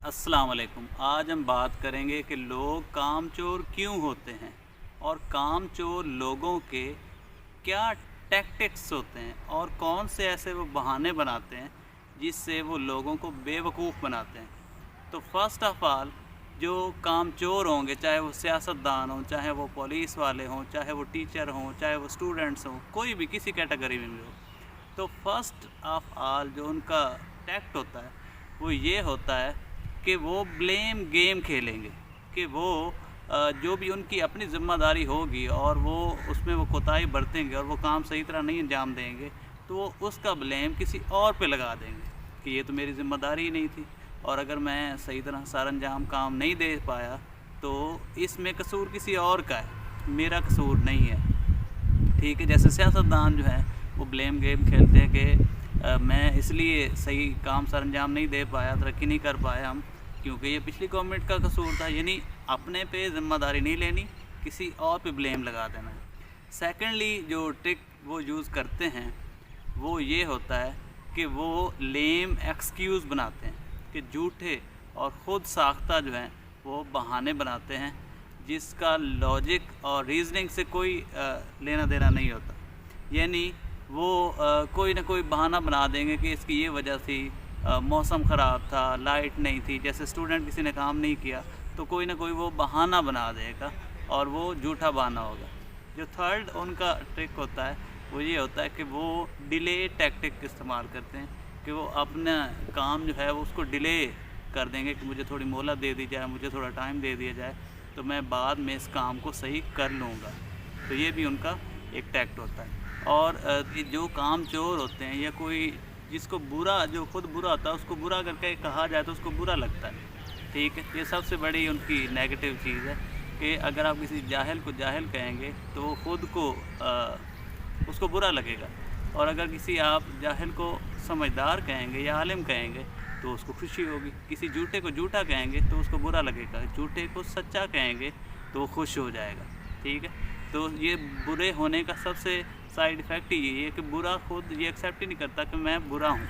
अस्सलाम वालेकुम। आज हम बात करेंगे कि लोग कामचोर क्यों होते हैं और कामचोर लोगों के क्या टैक्टिक्स होते हैं और कौन से ऐसे वो बहाने बनाते हैं जिससे वो लोगों को बेवकूफ़ बनाते हैं। तो फर्स्ट ऑफ ऑल, जो कामचोर होंगे, चाहे वो सियासतदान हों, चाहे वो पुलिस वाले हों, चाहे वो टीचर हों, चाहे वो स्टूडेंट्स हों, कोई भी किसी कैटेगरी में भी हो, तो फर्स्ट ऑफ ऑल जो उनका टैक्ट होता है वो ये होता है कि वो ब्लेम गेम खेलेंगे। कि वो जो भी उनकी अपनी ज़िम्मेदारी होगी और वो उसमें वो कोताही बरतेंगे और वो काम सही तरह नहीं अंजाम देंगे, तो वो उसका ब्लेम किसी और पे लगा देंगे कि ये तो मेरी ज़िम्मेदारी ही नहीं थी, और अगर मैं सही तरह सरअंजाम काम नहीं दे पाया तो इसमें कसूर किसी और का है, मेरा कसूर नहीं है। ठीक है, जैसे सियासतदान जो है वो ब्लेम गेम खेलते हैं कि मैं इसलिए सही काम सर अंजाम नहीं दे पाया, तरक्की नहीं कर पाया हम, क्योंकि ये पिछली गवर्नमेंट का कसूर था। यानी अपने पे ज़िम्मेदारी नहीं लेनी, किसी और पे ब्लेम लगा देना है। सेकेंडली, जो ट्रिक वो यूज़ करते हैं वो ये होता है कि वो लेम एक्सक्यूज़ बनाते हैं, कि झूठे और ख़ुद साख्ता जो हैं वो बहाने बनाते हैं जिसका लॉजिक और रीज़निंग से कोई लेना देना नहीं होता। यानी वो कोई ना कोई बहाना बना देंगे कि इसकी ये वजह थी, मौसम ख़राब था, लाइट नहीं थी, जैसे स्टूडेंट किसी ने काम नहीं किया तो कोई ना कोई वो बहाना बना देगा और वो झूठा बहाना होगा। जो थर्ड उनका ट्रिक होता है वो ये होता है कि वो डिले टैक्टिक इस्तेमाल करते हैं, कि वो अपना काम जो है वो उसको डिले कर देंगे कि मुझे थोड़ी मोहलत दे दी जाए, मुझे थोड़ा टाइम दे दिया जाए, तो मैं बाद में इस काम को सही कर लूँगा। तो ये भी उनका एक टैक्ट होता है। और ये जो कामचोर होते हैं या कोई जिसको बुरा, जो खुद बुरा होता है उसको बुरा करके कहा जाए तो उसको बुरा लगता है। ठीक है, ये सबसे बड़ी उनकी नेगेटिव चीज़ है कि अगर आप किसी जाहिल को जाहिल कहेंगे तो वो ख़ुद को उसको बुरा लगेगा, और अगर किसी आप जाहिल को समझदार कहेंगे या आलिम कहेंगे तो उसको खुशी होगी। किसी झूठे को झूठा कहेंगे तो उसको बुरा लगेगा, झूठे को सच्चा कहेंगे तो वो खुश हो जाएगा। ठीक है, तो ये बुरे होने का सबसे साइड इफ़ेक्ट ही यही है कि बुरा खुद ये एक्सेप्ट ही नहीं करता कि मैं बुरा हूँ।